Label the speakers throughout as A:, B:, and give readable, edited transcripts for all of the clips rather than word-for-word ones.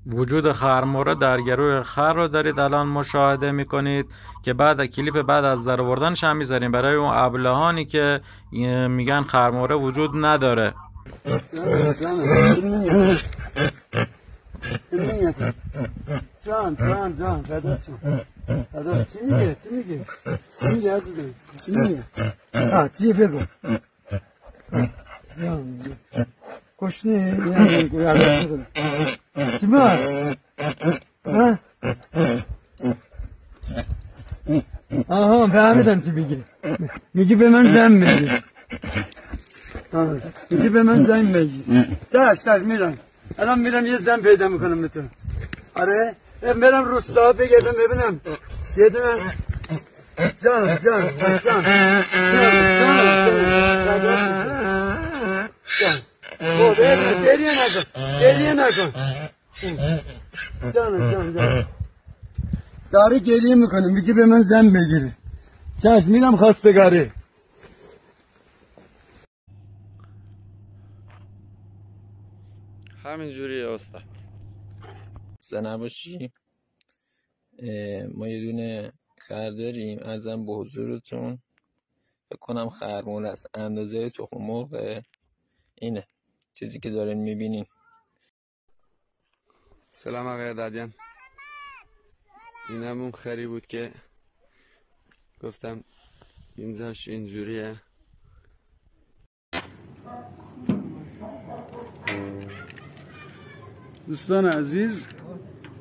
A: وجود خرموره در گروه خر رو دارید الان مشاهده میکنید که بعد کلیپ بعد از در آوردنش هم میذاریم برای اون ابلهانی که میگن خرموره وجود نداره.
B: جان فدات شم. چی میگه عزیزم؟ چی میگه؟ چی بگو؟ جان کشنه چی میگه؟ آها فهمیدم چی میگه. میگه به من زن بگی. میگه به من زن بگی. چش میرم. الان میرم یه زن پیدا میکنم به تو. آره برم روستا بگردم ببینم یه دونه جان گریه نکن جان داره گریه میکنه میگه به من زن بگیری. چشم میرم خواستگاری.
C: همینجوریه استاد.
D: نباشی ما یه دونه خر داریم، ارزم به حضورتون فکر کنم خرمول است، اندازه تخم مرغ اینه چیزی که دارین میبینین.
C: سلام آقای دادیان. این همون خری بود که گفتم اینجاش اینجوریه.
B: دوستان عزیز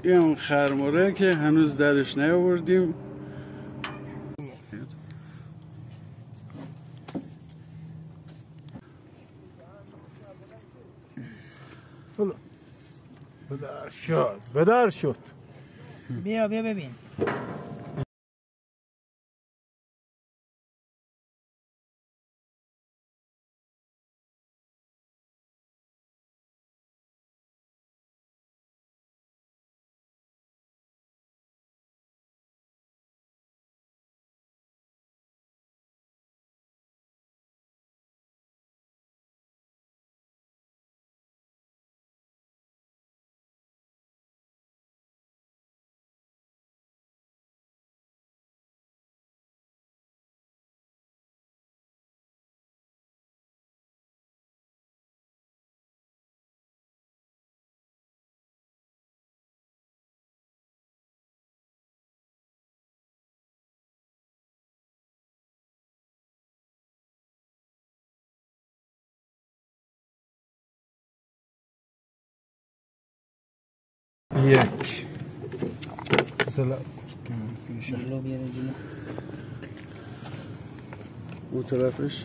B: این خرموره که هنوز درش نیاوردیم. بدر شد
E: بیا ببین.
B: یک سلام
E: جلو بیاره جلو.
B: اون طرفش